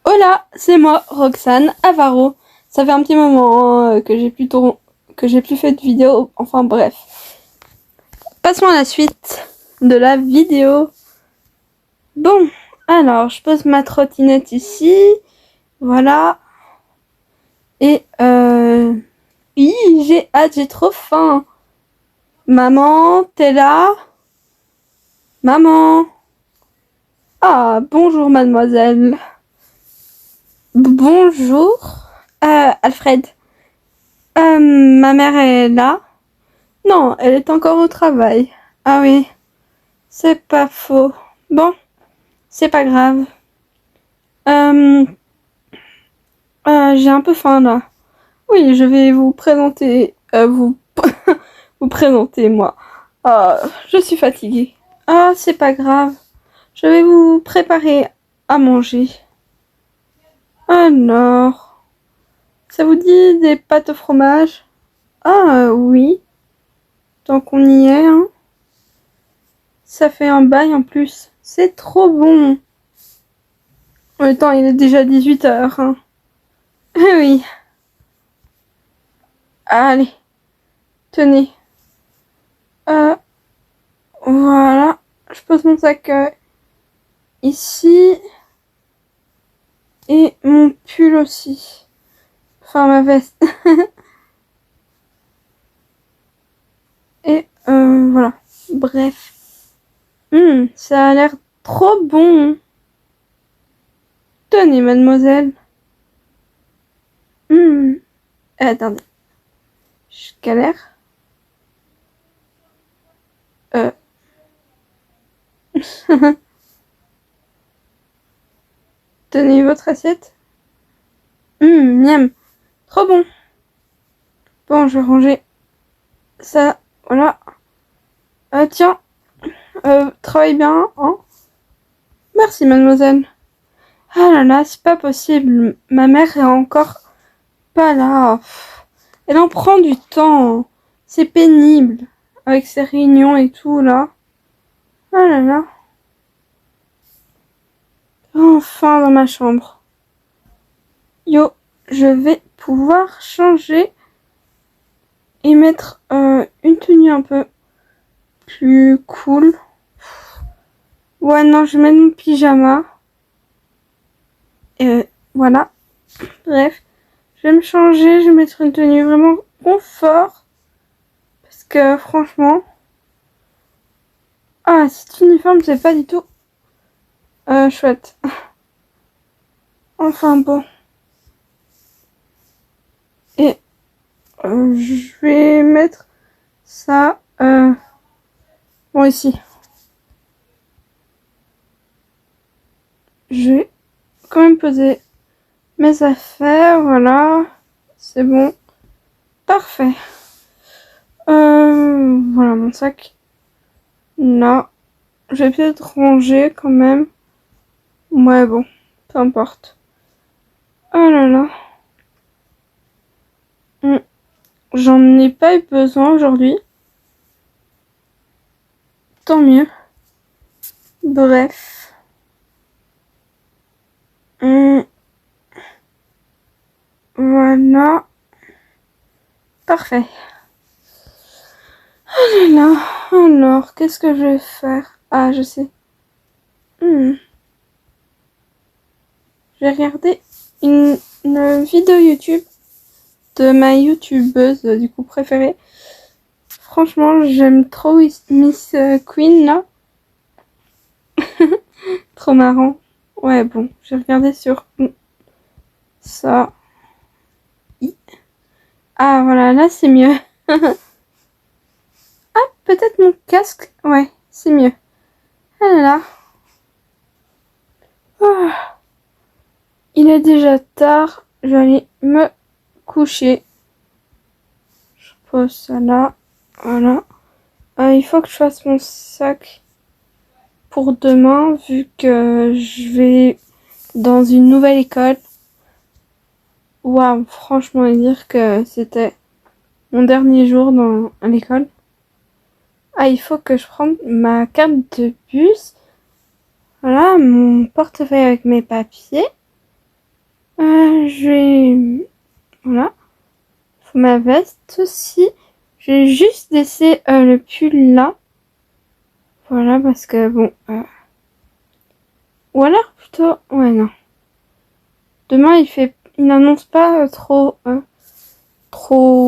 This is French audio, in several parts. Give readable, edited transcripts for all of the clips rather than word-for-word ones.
Hola, c'est moi, Roxane Avaro. Ça fait un petit moment que j'ai plus fait de vidéo. Enfin bref. Passons à la suite de la vidéo. Bon, alors je pose ma trottinette ici. Voilà. Et j'ai hâte, j'ai trop faim. Maman, t'es là? Maman. Ah, bonjour mademoiselle. Bonjour. Alfred. Ma mère est là? Non, elle est encore au travail. Ah oui, c'est pas faux. Bon, c'est pas grave. Euh, j'ai un peu faim là. Oui, je vais vous présenter, vous présenter moi. Je suis fatiguée. Ah, c'est pas grave. Je vais vous préparer à manger. Alors, ça vous dit des pâtes au fromage? Ah oui, tant qu'on y est, hein. Ça fait un bail en plus. C'est trop bon. En même temps, il est déjà 18h, hein. Eh oui. Allez, tenez. Euh, voilà. Je pose mon sac ici. Et mon pull aussi. Enfin, ma veste. Et voilà. Bref. Ça a l'air trop bon. Tenez, mademoiselle. Attendez. Je galère. Tenez votre assiette. Miam. Trop bon. Bon, je vais ranger ça. Voilà. Tiens. Travaille bien, hein. Merci, mademoiselle. Ah là là, c'est pas possible. Ma mère est encore pas là. Elle en prend du temps. C'est pénible. Avec ses réunions et tout, là. Ah là là. Enfin dans ma chambre. Yo, je vais pouvoir changer et mettre une tenue un peu plus cool. Ouais, non, je mets mon pyjama. Et voilà. Bref. Je vais me changer, je vais mettre une tenue vraiment confort. Parce que franchement... Ah, cet uniforme, c'est pas du tout chouette. Enfin bon. Et je vais mettre ça... Bon, ici. Je vais quand même poser mes affaires, voilà. C'est bon. Parfait. Voilà mon sac. Là. Je vais peut-être ranger quand même. Ouais, bon. Peu importe. Oh là là. J'en ai pas eu besoin aujourd'hui. Tant mieux. Bref. Voilà. Parfait. Oh là là. Alors, qu'est-ce que je vais faire? Ah, je sais. Je vais regarder une vidéo YouTube de ma youtubeuse du coup préférée. Franchement, j'aime trop Miss Queen là. Trop marrant. Ouais, bon, j'ai regardé sur ça. Ah, voilà, là c'est mieux. Ah, peut-être mon casque. Ouais, c'est mieux. Ah là là. Ah. Il est déjà tard. Je vais aller me coucher. Je pose ça là. Voilà. Il faut que je fasse mon sac pour demain, vu que je vais dans une nouvelle école. Waouh, franchement, dire que c'était mon dernier jour dans l'école. Ah, il faut que je prenne ma carte de bus. Voilà, mon portefeuille avec mes papiers. Voilà. Faut ma veste aussi. Je vais juste laisser le pull là. Voilà, parce que bon... Ou alors plutôt... Ouais, non. Demain, il n'annonce pas trop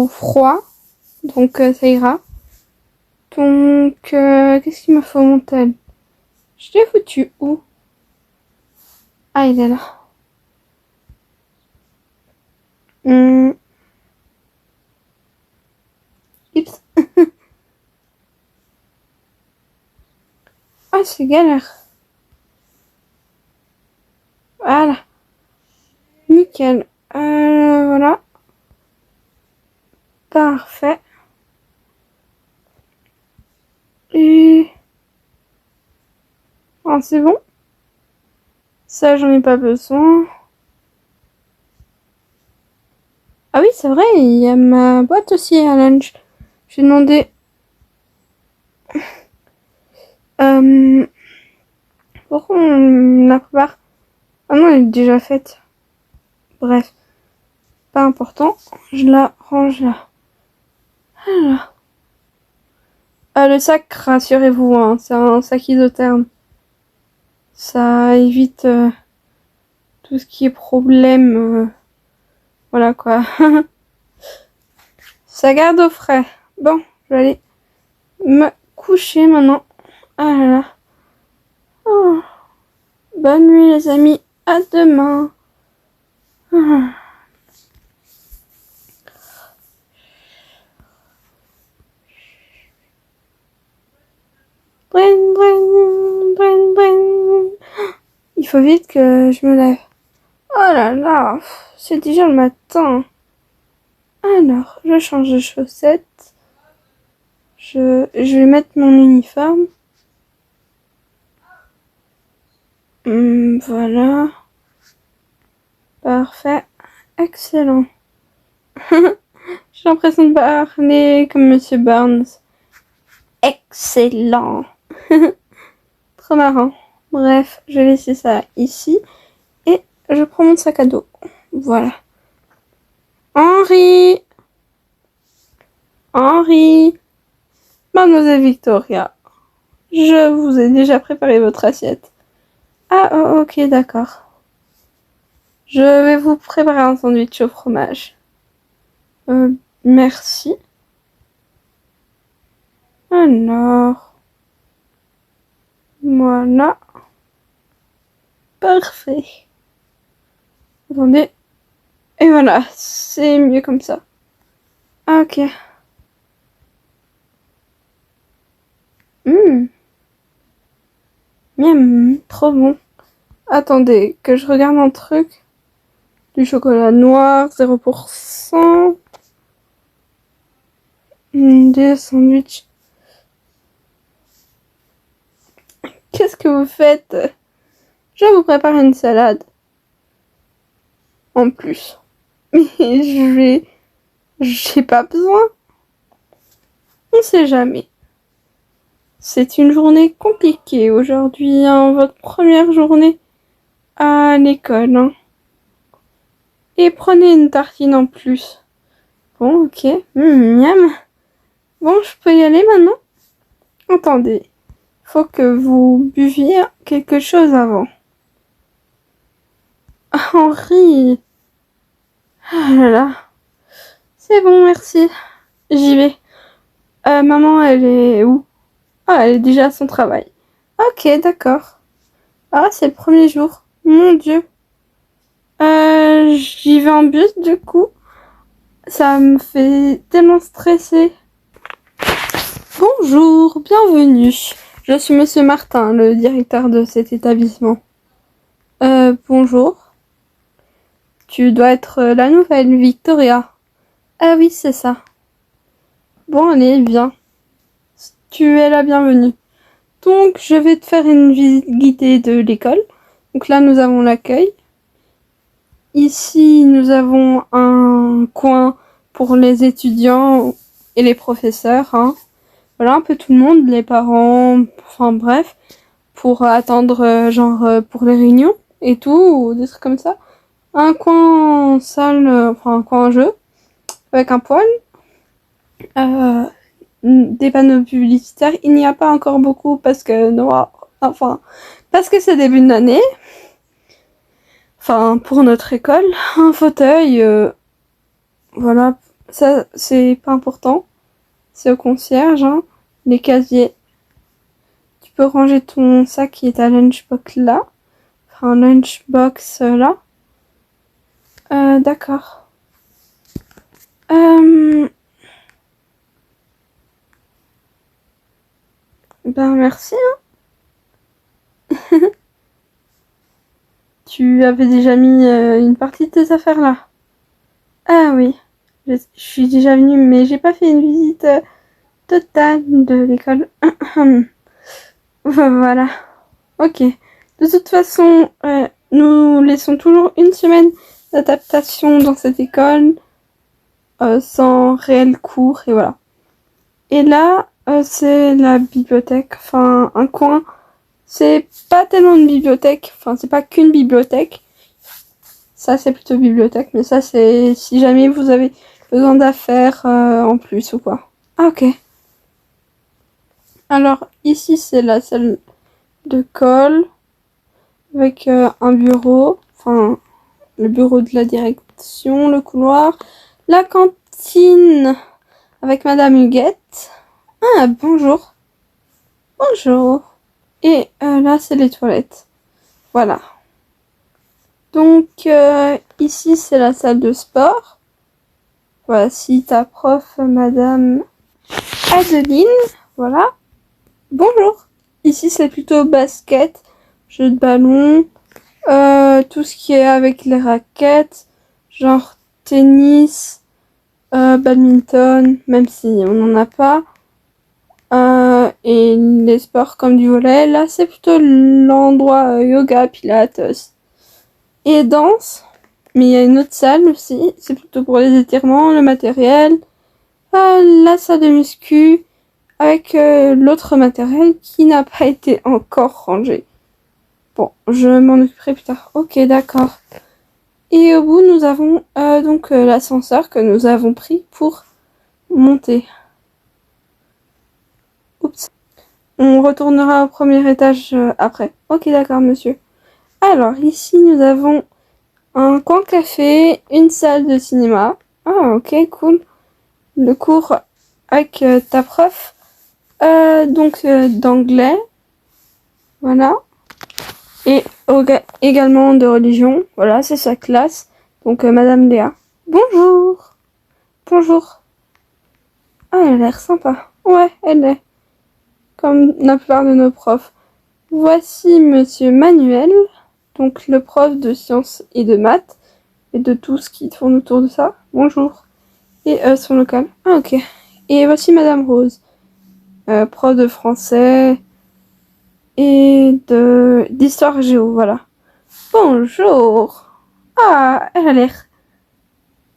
froid. Donc, ça ira. Donc, qu'est-ce qu'il me faut, mon tel? Je l'ai foutu où? Ah, il est là. Oups. Ah, c'est galère. Voilà. Nickel. Voilà. Parfait. Et... Ah, c'est bon. Ça, j'en ai pas besoin. Ah oui, c'est vrai, il y a ma boîte aussi à lunch. J'ai demandé... Pourquoi on la prépare? Ah non, elle est déjà faite. Bref. Pas important. Je la range là. Voilà. Le sac, rassurez-vous, hein, c'est un sac isotherme. Ça évite tout ce qui est problème. Voilà quoi. Ça garde au frais. Bon, je vais aller me coucher maintenant. Ah là là. Oh. Bonne nuit les amis. À demain. Ah. Brin, brin, brin, brin. Il faut vite que je me lève. Oh là là, c'est déjà le matin. Alors, je change de chaussettes. Je vais mettre mon uniforme. Voilà. Parfait. Excellent. J'ai l'impression de parler comme Monsieur Burns. Excellent. Trop marrant. Bref, je vais laisser ça ici. Et je prends mon sac à dos. Voilà. Henri. Mademoiselle Victoria. Je vous ai déjà préparé votre assiette. Ah, oh, ok, d'accord. Je vais vous préparer un sandwich au fromage. Merci. Alors. Voilà. Parfait. Attendez. Et voilà, c'est mieux comme ça. Ok. Miam, trop bon. Attendez, que je regarde un truc. Du chocolat noir, 0%. Des sandwichs. Qu'est-ce que vous faites? Je vous prépare une salade. En plus. Mais j'ai pas besoin. On sait jamais. C'est une journée compliquée aujourd'hui, hein, votre première journée à l'école. Hein. Et prenez une tartine en plus. Bon, ok. Miam. Bon, je peux y aller maintenant? Attendez. Faut que vous buviez quelque chose avant. Henri. Ah là là. C'est bon, merci. J'y vais. Maman, elle est où? Ah, elle est déjà à son travail. Ok, d'accord. Ah, c'est le premier jour. Mon Dieu. J'y vais en bus, du coup. Ça me fait tellement stresser. Bonjour, bienvenue. Je suis Monsieur Martin, le directeur de cet établissement. Bonjour. Tu dois être la nouvelle Victoria. Ah oui, c'est ça. Bon, allez, viens. Tu es la bienvenue. Donc, je vais te faire une visite guidée de l'école. Donc là, nous avons l'accueil. Ici, nous avons un coin pour les étudiants et les professeurs. Hein. Voilà, un peu tout le monde, les parents, enfin bref, pour attendre, pour les réunions et tout, ou des trucs comme ça. un coin salle, enfin un coin jeu, avec un poêle, des panneaux publicitaires. Il n'y a pas encore beaucoup parce que parce que c'est début d'année. Enfin, pour notre école, un fauteuil, voilà, ça c'est pas important. C'est au concierge, hein. Les casiers. Tu peux ranger ton sac qui est à lunchbox là. Enfin, lunchbox là. D'accord. Ben merci, hein. Tu avais déjà mis une partie de tes affaires là. Ah oui. Je suis déjà venue, mais j'ai pas fait une visite totale de l'école. Voilà. Ok. De toute façon, nous laissons toujours une semaine d'adaptation dans cette école, sans réel cours, et voilà. Et là, c'est la bibliothèque, enfin un coin. C'est pas tellement une bibliothèque, enfin c'est pas qu'une bibliothèque. Ça c'est plutôt bibliothèque, mais ça c'est si jamais vous avez besoin d'affaires en plus ou quoi. Ah ok. Alors ici c'est la salle de colle avec un bureau, enfin le bureau de la direction, le couloir, la cantine avec Madame Huguette. Ah bonjour. Bonjour. Et là c'est les toilettes. Voilà. Donc ici c'est la salle de sport. Voici ta prof, Madame Adeline. Voilà. Bonjour. Ici c'est plutôt basket, jeu de ballon, tout ce qui est avec les raquettes, genre tennis, badminton, même si on n'en a pas. Et les sports comme du volley, là c'est plutôt l'endroit yoga, pilates et danse. Mais il y a une autre salle aussi, c'est plutôt pour les étirements, le matériel, la salle de muscu, avec l'autre matériel qui n'a pas été encore rangé. Bon, je m'en occuperai plus tard. Ok, d'accord. Et au bout, nous avons donc l'ascenseur que nous avons pris pour monter. Oups. On retournera au premier étage après. Ok, d'accord, monsieur. Alors, ici, nous avons un coin café, une salle de cinéma. Ah, ok, cool. Le cours avec ta prof. Donc, d'anglais. Voilà. Et également de religion. Voilà, c'est sa classe. Donc, Madame Léa. Bonjour. Bonjour. Ah, elle a l'air sympa. Ouais, elle est. Comme la plupart de nos profs. Voici Monsieur Manuel. Donc, le prof de sciences et de maths. Et de tout ce qui tourne autour de ça. Bonjour. Et son local. Ah, ok. Et voici Madame Rose. Prof de français. Et d'histoire géo, voilà. Bonjour. Ah, elle a l'air.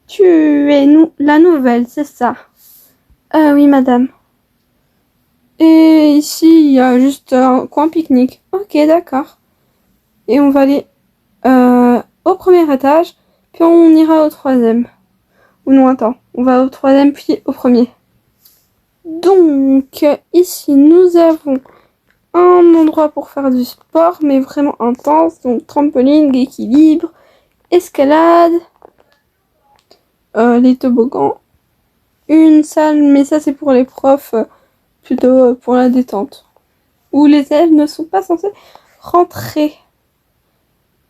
Tu es la nouvelle, c'est ça? Oui, madame. Et ici, il y a juste un coin pique-nique. Ok, d'accord. Et on va aller au premier étage, puis on ira au troisième. Ou non, attends. On va au troisième, puis au premier. Donc, ici, nous avons un endroit pour faire du sport, mais vraiment intense. Donc, trampoline, équilibre, escalade, les toboggans. Une salle, mais ça c'est pour les profs, plutôt pour la détente. Où les élèves ne sont pas censés rentrer.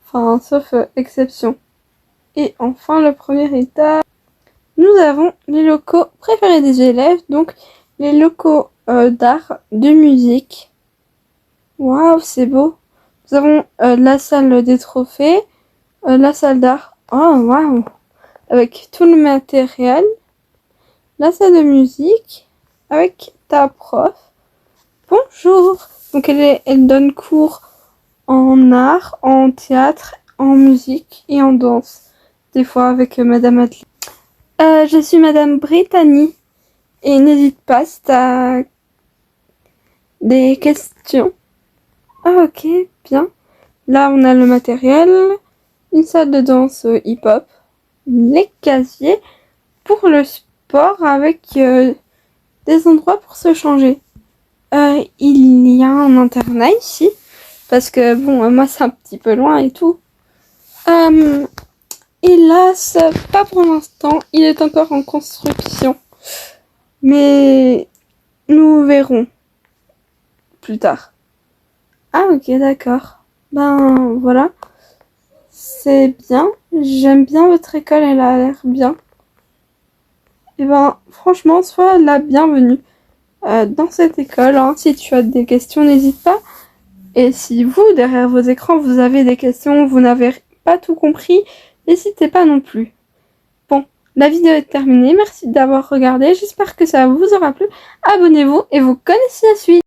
Enfin, sauf exception. Et enfin, le premier étage. Nous avons les locaux préférés des élèves, donc les locaux d'art, de musique. Waouh, c'est beau. Nous avons la salle des trophées, la salle d'art. Oh, waouh. Avec tout le matériel. La salle de musique avec ta prof. Bonjour. Donc elle donne cours en art, en théâtre, en musique et en danse. Des fois avec Madame Atli. Je suis Madame Brittany. Et n'hésite pas si t'as des questions. Ah ok, bien. Là on a le matériel. une salle de danse hip-hop, les casiers pour le sport avec des endroits pour se changer. Il y a un internat ici, parce que bon, moi c'est un petit peu loin et tout. Hélas, pas pour l'instant, il est encore en construction. Mais nous verrons plus tard. Ah ok, d'accord. Ben voilà, c'est bien. J'aime bien votre école, elle a l'air bien. Et ben franchement, sois la bienvenue dans cette école. Hein. Si tu as des questions, n'hésite pas. Et si vous, derrière vos écrans, vous avez des questions, vous n'avez pas tout compris, n'hésitez pas non plus. Bon, la vidéo est terminée. Merci d'avoir regardé. J'espère que ça vous aura plu. Abonnez-vous et vous connaissez la suite.